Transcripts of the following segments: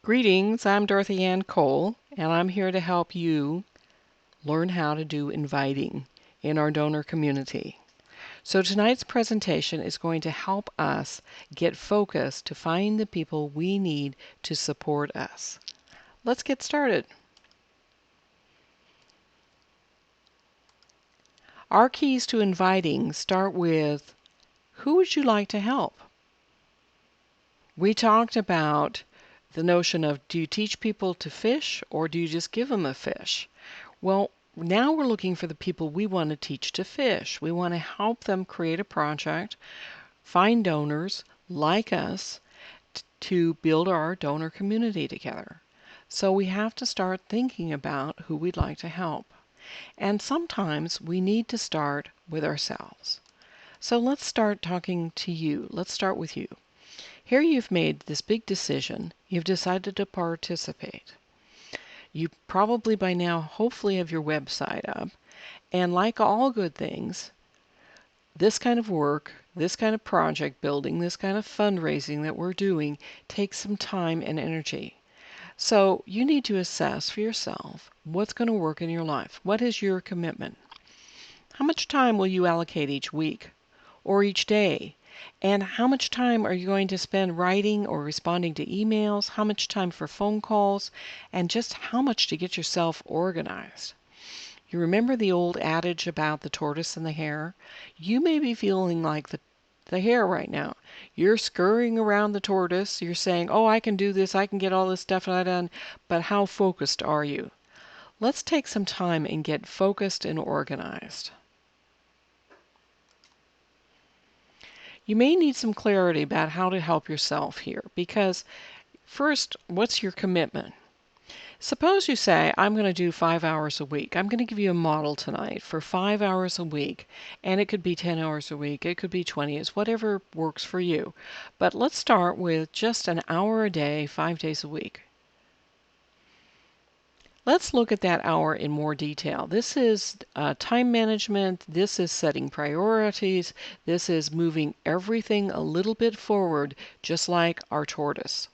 Greetings, I'm Dorothy Ann Cole, and I'm here to help you learn how to do inviting in our donor community. So tonight's presentation is going to help us get focused to find the people we need to support us. Let's get started. Our keys to inviting start with, who would you like to help? We talked about the notion of, do you teach people to fish or do you just give them a fish? Well, now we're looking for the people we want to teach to fish. We want to help them create a project, find donors like us to build our donor community together. So we have to start thinking about who we'd like to help. And sometimes we need to start with ourselves. So let's start talking to you. Let's start with you. Here you've made this big decision. You've decided to participate. You probably by now hopefully have your website up. And like all good things, this kind of work, this kind of project building, this kind of fundraising that we're doing takes some time and energy. So you need to assess for yourself what's going to work in your life. What is your commitment? How much time will you allocate each week or each day? And how much time are you going to spend writing or responding to emails? How much time for phone calls? And just how much to get yourself organized? You remember the old adage about the tortoise and the hare? You may be feeling like the hare right now. You're scurrying around the tortoise. You're saying, oh, I can do this. I can get all this stuff done. But how focused are you? Let's take some time and get focused and organized. You may need some clarity about how to help yourself here because first, what's your commitment? Suppose you say, I'm going to do 5 hours a week. I'm going to give you a model tonight for 5 hours a week, and it could be 10 hours a week, it could be 20, it's whatever works for you. But let's start with just an hour a day, 5 days a week. Let's look at that hour in more detail. This is time management, this is setting priorities, this is moving everything a little bit forward, just like our tortoise.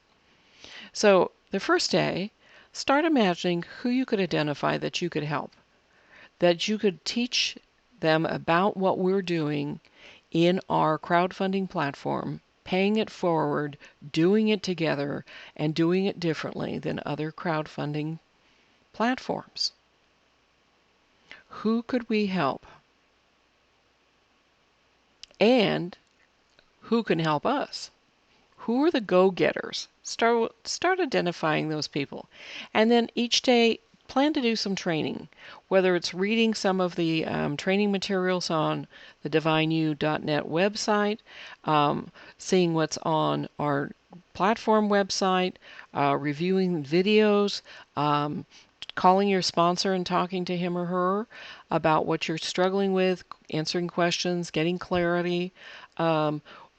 So the first day, start imagining who you could identify that you could help, that you could teach them about what we're doing in our crowdfunding platform, paying it forward, doing it together, and doing it differently than other crowdfunding platforms. Who could we help? And who can help us? Who are the go-getters? Start identifying those people. And then each day, plan to do some training, whether it's reading some of the training materials on the divineu.net website, seeing what's on our platform website, reviewing videos, calling your sponsor and talking to him or her about what you're struggling with, answering questions, getting clarity.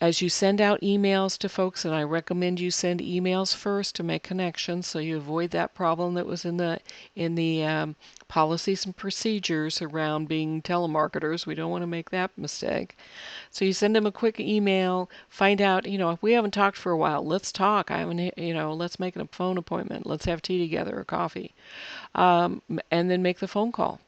As you send out emails to folks, and I recommend you send emails first to make connections so you avoid that problem that was in the policies and procedures around being telemarketers. We don't want to make that mistake. So you send them a quick email, find out, if we haven't talked for a while, let's talk. Let's make a phone appointment. Let's have tea together or coffee. And then make the phone call.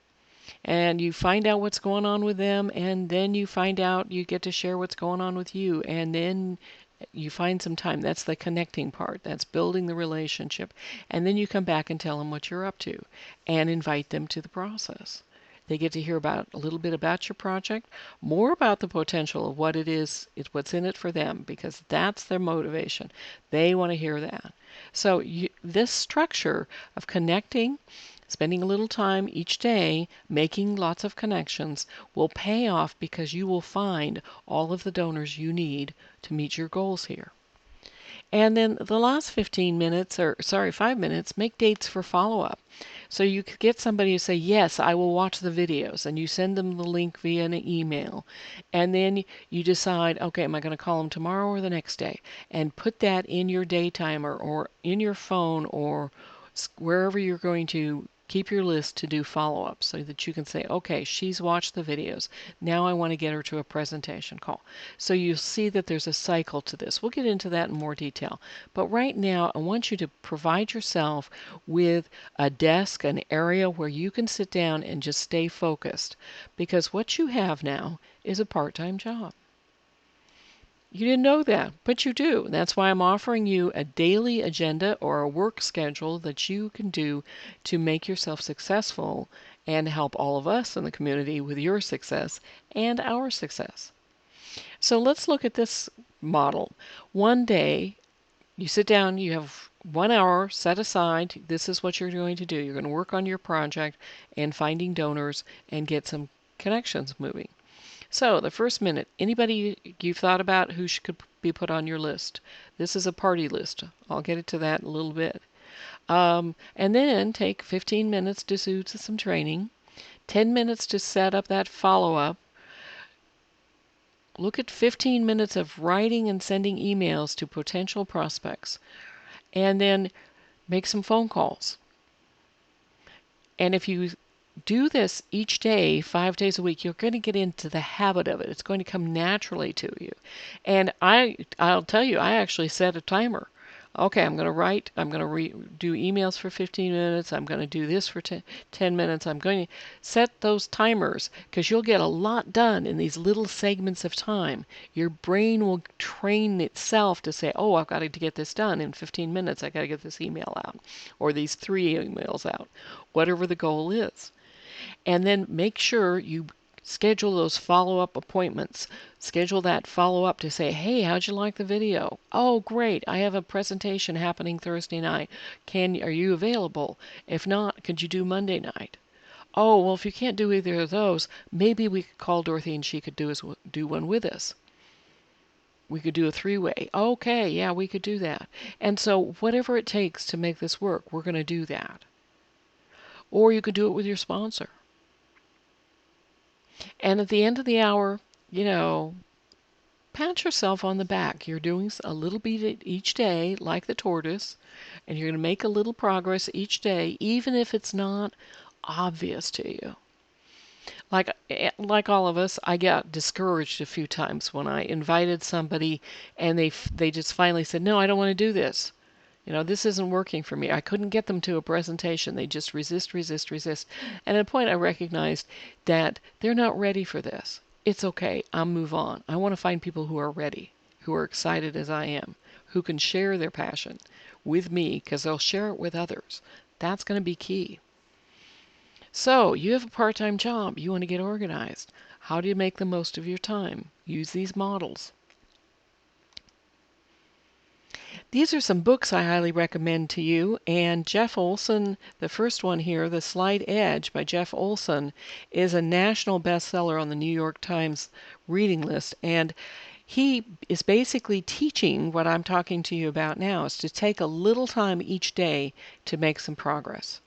And you find out what's going on with them, and then you find out you get to share what's going on with you, and then you find some time. That's the connecting part. That's building the relationship. And then you come back and tell them what you're up to and invite them to the process. They get to hear about a little bit about your project, more about the potential of what it is, what's in it for them, because that's their motivation. They want to hear that. So this structure of connecting, spending a little time each day making lots of connections will pay off because you will find all of the donors you need to meet your goals here. And then the last 5 minutes, make dates for follow-up. So you could get somebody to say, yes, I will watch the videos, and you send them the link via an email. And then you decide, okay, am I going to call them tomorrow or the next day? And put that in your day timer or in your phone or wherever you're going to Keep your list to do follow-ups so that you can say, okay, she's watched the videos. Now I want to get her to a presentation call. So you'll see that there's a cycle to this. We'll get into that in more detail. But right now, I want you to provide yourself with a desk, an area where you can sit down and just stay focused. Because what you have now is a part-time job. You didn't know that, but you do. That's why I'm offering you a daily agenda or a work schedule that you can do to make yourself successful and help all of us in the community with your success and our success. So let's look at this model. One day, you sit down, you have 1 hour set aside. This is what you're going to do. You're going to work on your project and finding donors and get some connections moving. So, the first minute, anybody you've thought about who could be put on your list? This is a party list. I'll get into that in a little bit. And then take 15 minutes to do some training, 10 minutes to set up that follow-up. Look at 15 minutes of writing and sending emails to potential prospects, and then make some phone calls. And if you do this each day, 5 days a week, you're going to get into the habit of it. It's going to come naturally to you. And I'll tell you, I actually set a timer. Okay, I'm going to write, I'm going to do emails for 15 minutes, I'm going to do this for 10 minutes. I'm going to set those timers because you'll get a lot done in these little segments of time. Your brain will train itself to say, oh, I've got to get this done in 15 minutes. I've got to get this email out or these 3 emails out, whatever the goal is. And then make sure you schedule those follow-up appointments. Schedule that follow-up to say, hey, how'd you like the video? Oh, great. I have a presentation happening Thursday night. Are you available? If not, could you do Monday night? Oh, well, if you can't do either of those, maybe we could call Dorothy and she could do one with us. We could do a 3-way. Okay, yeah, we could do that. And so whatever it takes to make this work, we're going to do that. Or you could do it with your sponsor. And at the end of the hour, pat yourself on the back. You're doing a little bit each day, like the tortoise, and you're going to make a little progress each day, even if it's not obvious to you. Like all of us, I got discouraged a few times when I invited somebody and they just finally said, no, I don't want to do this. This isn't working for me. I couldn't get them to a presentation. They just resist. And at a point I recognized that they're not ready for this. It's okay. I'll move on. I want to find people who are ready, who are excited as I am, who can share their passion with me because they'll share it with others. That's going to be key. So you have a part-time job. You want to get organized. How do you make the most of your time? Use these models. These are some books I highly recommend to you, and Jeff Olson, the first one here, The Slight Edge by Jeff Olson, is a national bestseller on the New York Times reading list, and he is basically teaching what I'm talking to you about now, is to take a little time each day to make some progress.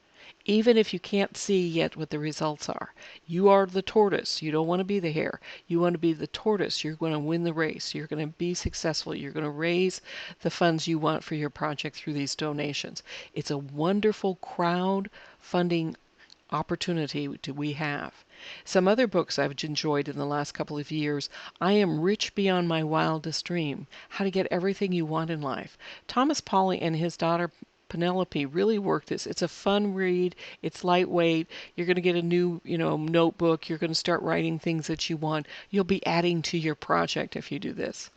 Even if you can't see yet what the results are. You are the tortoise. You don't want to be the hare. You want to be the tortoise. You're going to win the race. You're going to be successful. You're going to raise the funds you want for your project through these donations. It's a wonderful crowdfunding opportunity we have. Some other books I've enjoyed in the last couple of years. I Am Rich Beyond My Wildest Dream. How to Get Everything You Want in Life. Thomas Polly and his daughter Penelope really worked this. It's a fun read. It's lightweight. You're going to get a new, notebook. You're going to start writing things that you want. You'll be adding to your project if you do this.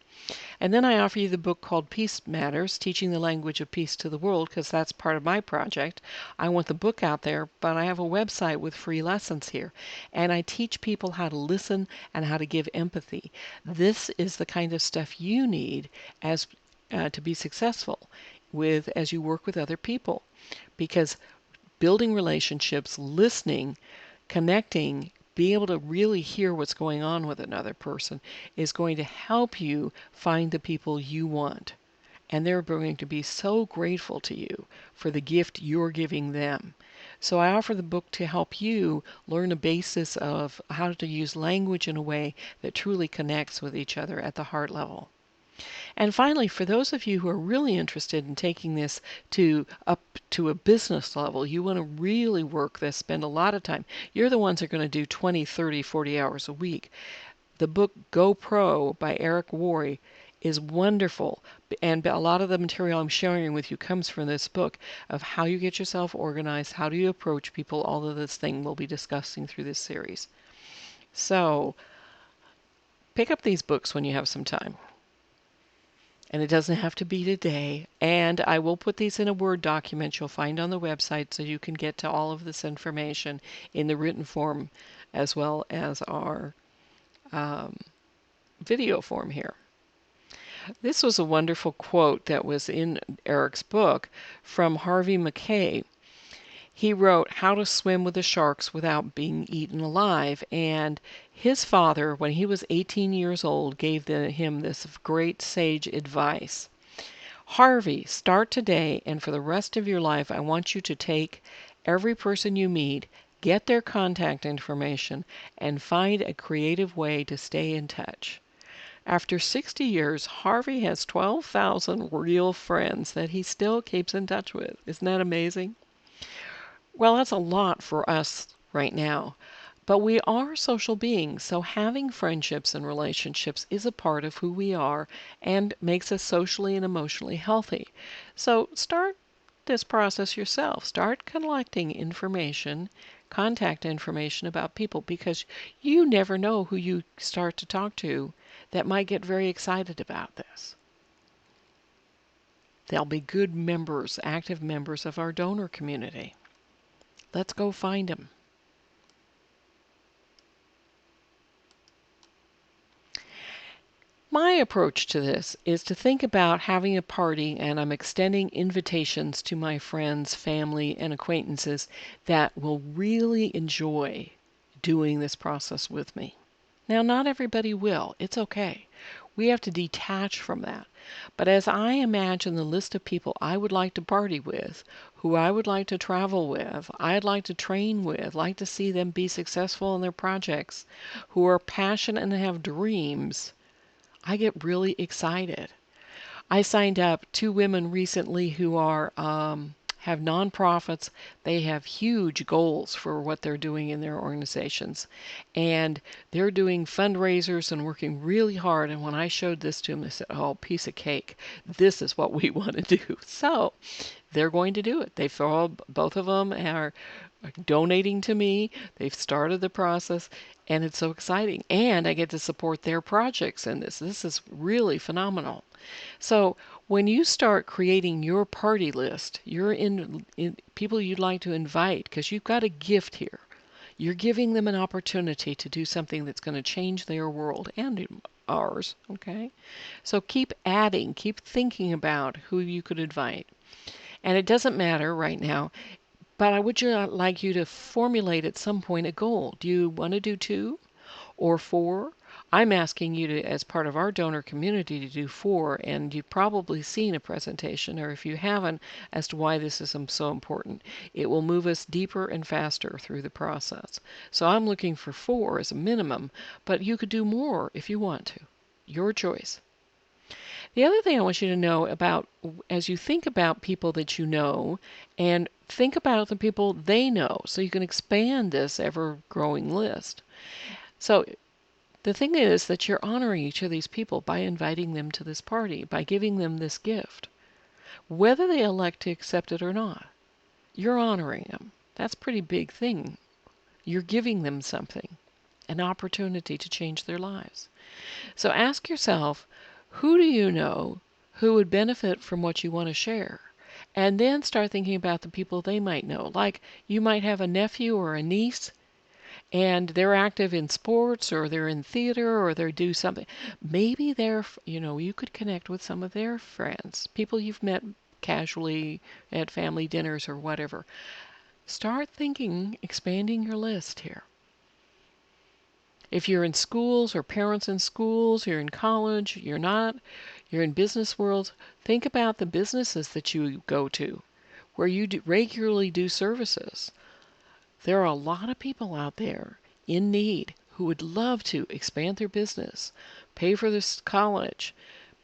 And then I offer you the book called Peace Matters, Teaching the Language of Peace to the World, because that's part of my project. I want the book out there, but I have a website with free lessons here. And I teach people how to listen and how to give empathy. This is the kind of stuff you need as to be successful as you work with other people, because building relationships, listening, connecting, being able to really hear what's going on with another person is going to help you find the people you want. And they're going to be so grateful to you for the gift you're giving them. So I offer the book to help you learn a basis of how to use language in a way that truly connects with each other at the heart level. And finally, for those of you who are really interested in taking this to up to a business level, you want to really work this, spend a lot of time. You're the ones that are going to do 20, 30, 40 hours a week. The book Go Pro by Eric Worre is wonderful, and a lot of the material I'm sharing with you comes from this book of how you get yourself organized, how do you approach people, all of this thing we'll be discussing through this series. So pick up these books when you have some time. And it doesn't have to be today. And I will put these in a Word document you'll find on the website so you can get to all of this information in the written form as well as our video form here. This was a wonderful quote that was in Eric's book from Harvey Mackay. He wrote How to Swim with the Sharks Without Being Eaten Alive, and his father, when he was 18 years old, gave him this great sage advice. Harvey, start today, and for the rest of your life, I want you to take every person you meet, get their contact information, and find a creative way to stay in touch. After 60 years, Harvey has 12,000 real friends that he still keeps in touch with. Isn't that amazing? Well, that's a lot for us right now. But we are social beings, so having friendships and relationships is a part of who we are and makes us socially and emotionally healthy. So start this process yourself. Start collecting information, contact information about people, because you never know who you start to talk to that might get very excited about this. They'll be good members, active members of our donor community. Let's go find them. My approach to this is to think about having a party, and I'm extending invitations to my friends, family, and acquaintances that will really enjoy doing this process with me. Now, not everybody will. It's okay. We have to detach from that. But as I imagine the list of people I would like to party with, who I would like to travel with, I'd like to train with, like to see them be successful in their projects, who are passionate and have dreams, I get really excited. I signed up 2 women recently who are have nonprofits. They have huge goals for what they're doing in their organizations, and they're doing fundraisers and working really hard. And when I showed this to them, they said, "Oh, piece of cake! This is what we want to do." So they're going to do it. Both of them are donating to me. They've started the process, and it's so exciting. And I get to support their projects in this. This is really phenomenal. So when you start creating your party list, you're in people you'd like to invite, because you've got a gift here. You're giving them an opportunity to do something that's going to change their world and ours, okay? So keep adding, keep thinking about who you could invite. And it doesn't matter right now, but I would like you to formulate at some point a goal. Do you want to do 2 or 4? I'm asking you to, as part of our donor community, to do 4, and you've probably seen a presentation, or if you haven't, as to why this is so important. It will move us deeper and faster through the process. So I'm looking for 4 as a minimum, but you could do more if you want to. Your choice. The other thing I want you to know about, as you think about people that you know, and think about the people they know, so you can expand this ever-growing list. So the thing is that you're honoring each of these people by inviting them to this party, by giving them this gift. Whether they elect to accept it or not, you're honoring them. That's a pretty big thing. You're giving them something, an opportunity to change their lives. So ask yourself, who do you know who would benefit from what you want to share? And then start thinking about the people they might know. Like you might have a nephew or a niece, and they're active in sports, or they're in theater, or they do something. Maybe you could connect with some of their friends, people you've met casually at family dinners or whatever. Start thinking, expanding your list here. If you're in schools, or parents in schools, you're in college, you're not, you're in business worlds, think about the businesses that you go to, where you regularly do services. There are a lot of people out there in need who would love to expand their business, pay for this college,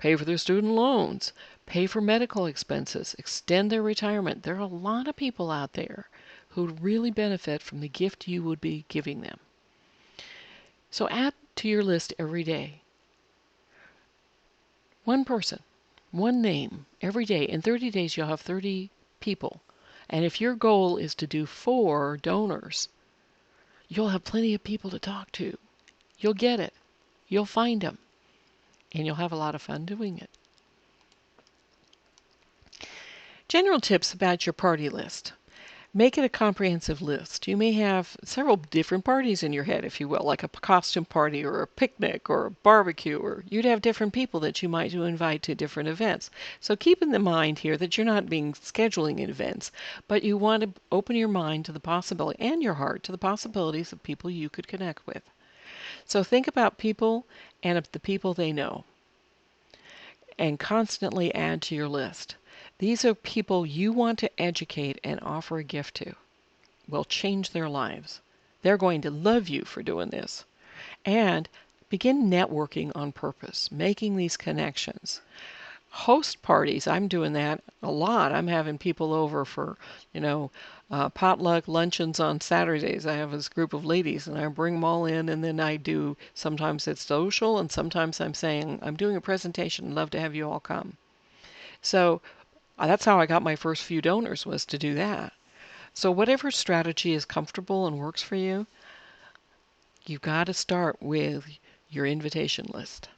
pay for their student loans, pay for medical expenses, extend their retirement. There are a lot of people out there who would really benefit from the gift you would be giving them. So add to your list every day. One person, one name, every day. In 30 days, you'll have 30 people. And if your goal is to do 4 donors, you'll have plenty of people to talk to. You'll get it. You'll find them. And you'll have a lot of fun doing it. General tips about your party list. Make it a comprehensive list. You may have several different parties in your head, if you will, like a costume party or a picnic or a barbecue, or you'd have different people that you might invite to different events. So keep in the mind here that you're not being scheduling events, but you want to open your mind to the possibility, and your heart to the possibilities of people you could connect with. So think about people and of the people they know, and constantly add to your list. These are people you want to educate and offer a gift to. Will change their lives. They're going to love you for doing this. And begin networking on purpose, making these connections. Host parties, I'm doing that a lot. I'm having people over for, potluck luncheons on Saturdays. I have this group of ladies and I bring them all in, and then I do, sometimes it's social and sometimes I'm saying, I'm doing a presentation, I'd love to have you all come. So that's how I got my first few donors, was to do that. So whatever strategy is comfortable and works for you, you've got to start with your invitation list.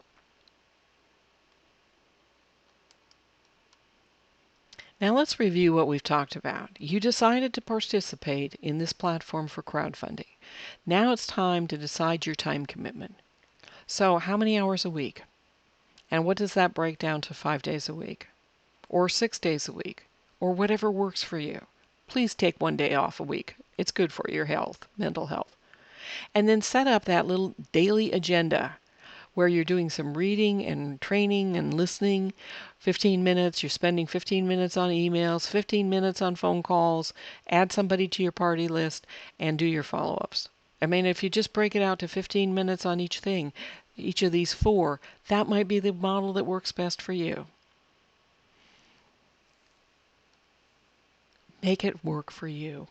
Now let's review what we've talked about. You decided to participate in this platform for crowdfunding. Now it's time to decide your time commitment. So how many hours a week? And what does that break down to 5 days a week? Or 6 days a week? Or whatever works for you. Please take 1 day off a week. It's good for your health, mental health. And then set up that little daily agenda where you're doing some reading and training and listening. 15 minutes, you're spending 15 minutes on emails, 15 minutes on phone calls, add somebody to your party list, and do your follow-ups. I mean, if you just break it out to 15 minutes on each thing, each of these 4, that might be the model that works best for you. Make it work for you.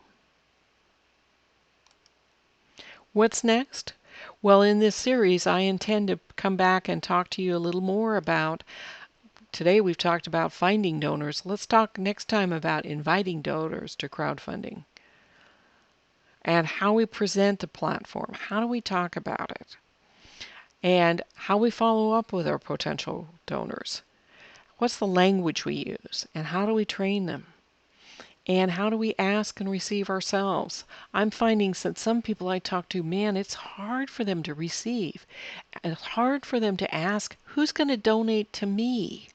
What's next? Well, in this series, I intend to come back and talk to you a little more about, today we've talked about finding donors. Let's talk next time about inviting donors to crowdfunding and how we present the platform. How do we talk about it? And how we follow up with our potential donors. What's the language we use? And how do we train them? And how do we ask and receive ourselves? I'm finding that some people I talk to, man, it's hard for them to receive. It's hard for them to ask, who's going to donate to me?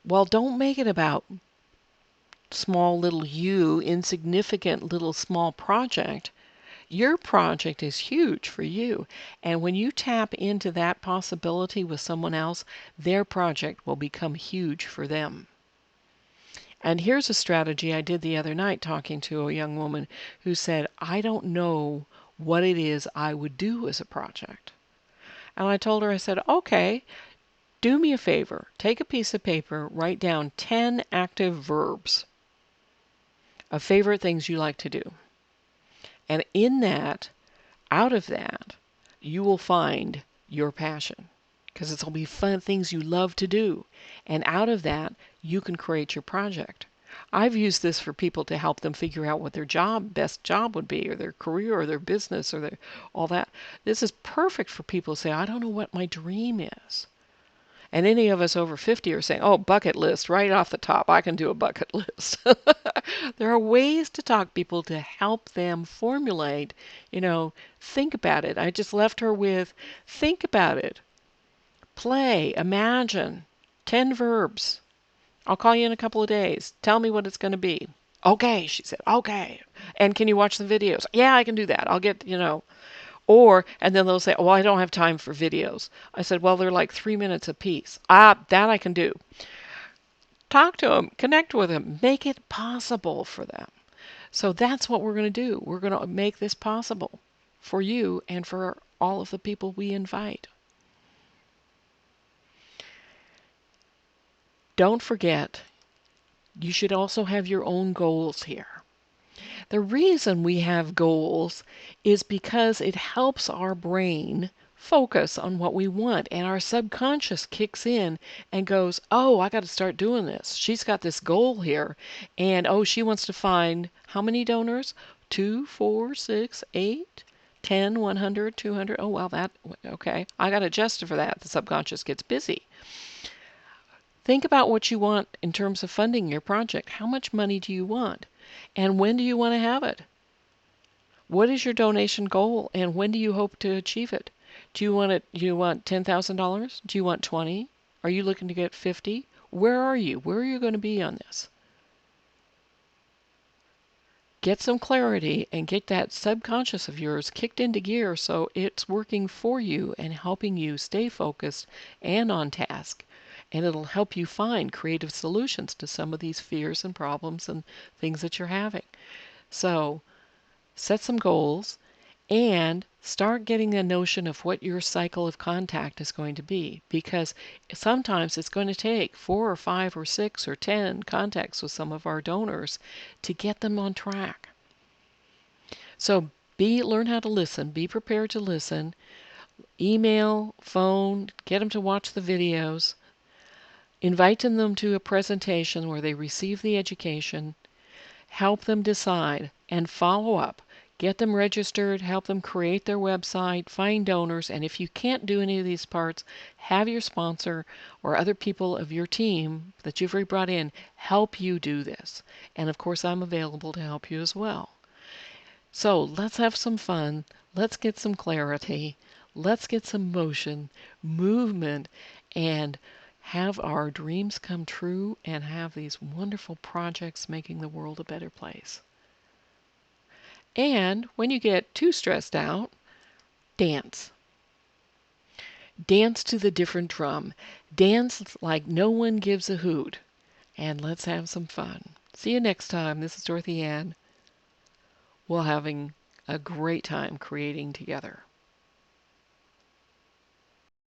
Well, don't make it about small little you, insignificant little small project. Your project is huge for you. And when you tap into that possibility with someone else, their project will become huge for them. And here's a strategy I did the other night talking to a young woman who said, I don't know what it is I would do as a project. And I told her, I said, okay, do me a favor. Take a piece of paper, write down 10 active verbs of favorite things you like to do. And in that, out of that, you will find your passion. Because it's going to be fun things you love to do. And out of that, you can create your project. I've used this for people to help them figure out what their best job would be, or their career, or their business, or all that. This is perfect for people who say, I don't know what my dream is. And any of us over 50 are saying, oh, bucket list, right off the top, I can do a bucket list. There are ways to talk people to help them formulate, think about it. I just left her with, think about it. Play, imagine, 10 verbs. I'll call you in a couple of days. Tell me what it's going to be. Okay, she said, okay. And can you watch the videos? Yeah, I can do that. I'll get, and then they'll say, well, I don't have time for videos. I said, well, they're like 3 minutes apiece. That I can do. Talk to them, connect with them, make it possible for them. So that's what we're going to do. We're going to make this possible for you and for all of the people we invite. Don't forget, you should also have your own goals here. The reason we have goals is because it helps our brain focus on what we want, and our subconscious kicks in and goes, oh, I got to start doing this. She's got this goal here, and oh, she wants to find how many donors? 2, 4, 6, 8, 10, 100, 200. Oh, well, okay. I got to adjust for that. The subconscious gets busy. Think about what you want in terms of funding your project. How much money do you want? And when do you want to have it? What is your donation goal and when do you hope to achieve it? Do you want $10,000? Do you want 20? Are you looking to get 50? Where are you? Where are you going to be on this? Get some clarity and get that subconscious of yours kicked into gear so it's working for you and helping you stay focused and on task. And it'll help you find creative solutions to some of these fears and problems and things that you're having. So set some goals and start getting a notion of what your cycle of contact is going to be, because sometimes it's going to take 4 or 5 or 6 or 10 contacts with some of our donors to get them on track. So learn how to listen, be prepared to listen, email, phone, get them to watch the videos, invite them to a presentation where they receive the education, help them decide, and follow up. Get them registered, help them create their website, find donors, and if you can't do any of these parts, have your sponsor or other people of your team that you've already brought in help you do this. And of course, I'm available to help you as well. So let's have some fun. Let's get some clarity. Let's get some motion, movement, and have our dreams come true and have these wonderful projects making the world a better place. And when you get too stressed out, dance. Dance to the different drum. Dance like no one gives a hoot. And let's have some fun. See you next time. This is Dorothy Ann. We're having a great time creating together.